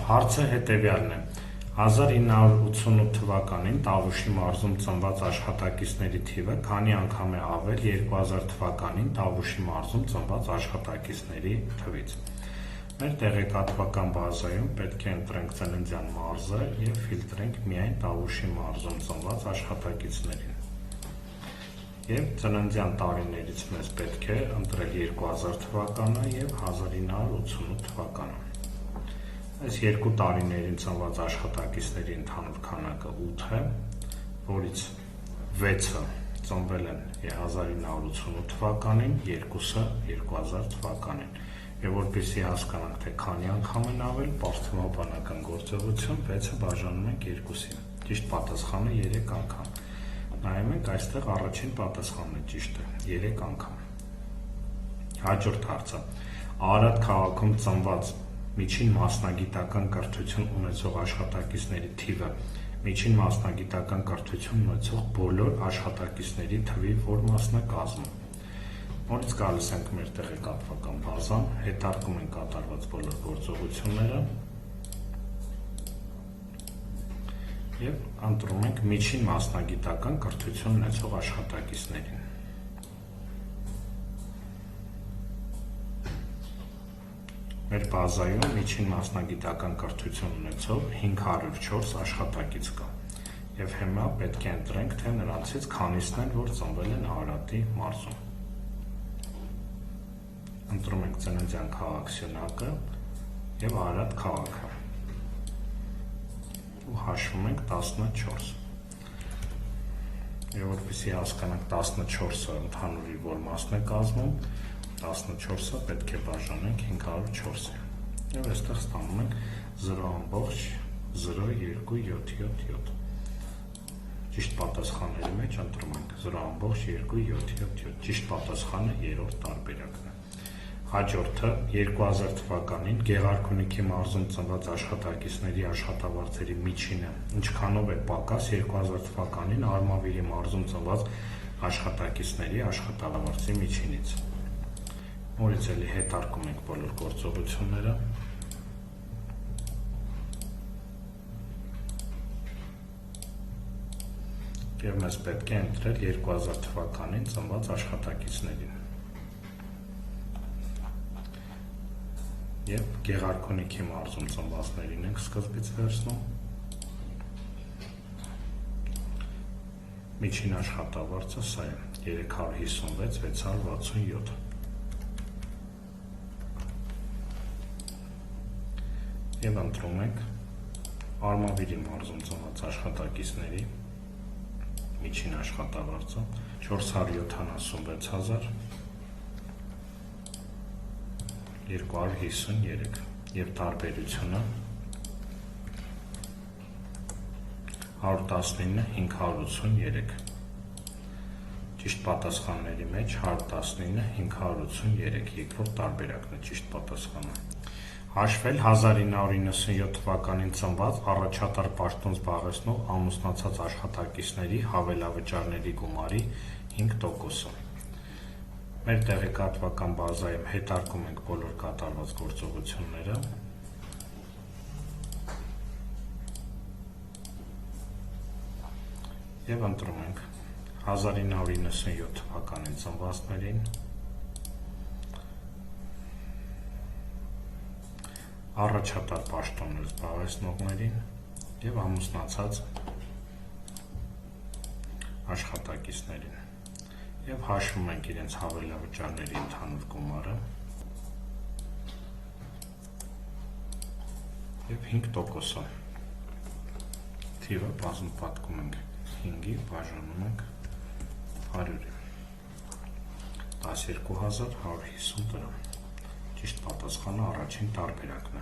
Հարցը հետևյալն է. 1988 թվականին Տավուշի մարզում ծնված աշխատակիցների թիվը քանի անգամ է ավել 2000 թվականին Տավուշի մարզում ծնված աշխատակիցների թվից։ Մեր տեղեկատվական բազայում պետք է ընտրենք Ծննդյան մարզը և ֆիլտրենք միայն Տավուշի մարզում ծնված աշխատակիցներին։ Եվ ծննդյան տարիներից մեզ պետք է ընտրել 2000 թվականը և 1988 թվականը։ Այս երկու տարիներին ծնված աշխատակիցների ընդհանուր քանակը 8 է, որից 6-ը ծնվել են 1988 թվականին, 2-ը 2000 թվականին։ Եվ որպեսզի հասկանանք, թե քանի անգամ են ավել, պարզաբանական գործողություն 6-ը բաժանում ենք 2-ի։ Ճիշտ պատասխանը 3 անգամ։ Նայում ենք, այստեղ առաջին պատասխանն է ճիշտը, 3 անգամ։ Հաջորդ հարցը. Արարատ քաղաքում ծնված միջին մասնագիտական կրթություն ունեցող աշխատակիցների թիվը միջին մասնագիտական կրթություն ունեցող բոլոր աշխատակիցների թվի որ մասն է կազմում։ Նորից գալիս ենք մեր տեղեկատվական բազան, հետարկում ենք կատարված բոլոր գործողությունները և ընտրում ենք միջին մասնագիտական կրթություն ունեցող աշխատակիցներին։ Մեր բազայում միջին մասնագիտական կրթություն ունեցող 504 աշխատակից կա և հիմա պետք է ընտրենք, թե նրանցից քանիսն են, որ ծնվել են Արարատի մարզում։ Ընտրում ենք Ծննդյան քաղաք սյունակը և Արարատ քաղաքը ու հաշվում ենք 14։ Եվ որպեսզի հասկանանք 14-ը ընդհանուրի որ մասն է կազմում, 14-ը պետք է բաժանենք 504-ի և այստեղ ստանում ենք 0.0277։ Ճիշտ պատասխանների մեջ ընտրում ենք 0.277, ճիշտ պատասխանը 3-րդ տարբերակն է։ Հաջորդը 2000 թվականին Գեղարքունիքի մարզում ծնված աշխատակիցների աշխատավարձերի միջինը ինչքանով է պակաս 2000 թվականին Արմավիրի մարզում ծնված աշխատակիցների աշխատավարձի միջինից։ Նորից էլի հետարկում ենք բոլոր գործողությունները և մեզ պետք է ընտրել 2000 թվականին ծնված աշխատակիցներին։ Եվ Գեղարքունիքի մարզում ծնվածներին ենք սկզբից վերցնում։ Միջին աշխատավարձը սա է 356,667։ Եվ ընտրում ենք Արմավիրի մարզում ծնված աշխատակիցների միջին աշխատավարձը 476,253 և տարբերությունը 119,583։ Ճիշտ պատասխանների մեջ 119,583, երկրորդ տարբերակն է ճիշտ պատասխանը։ Հաշվել 1997 թվականին ծնված առաջատար պաշտոն զբաղեցնող ամուսնացած աշխատակիցների հավելավճարների գումարի 5%-ը։ Մեր տեղեկատվական բազայում հետարկում ենք բոլոր կատարված գործողությունները և ընտրում ենք 1997 թվականին ծնվածներին, առաջատար պաշտոններ զբաղեցնողներին և ամուսնացած աշխատակիցներին և հաշվում ենք իրենց հավելավճարների ընդհանուր գումարը և 5%-ը թիվը բազմապատկում ենք 5-ի, բաժանում ենք 100-ի 12150 դրամ։ Ճիշտ պատասխանը առաջին տարբերակն է։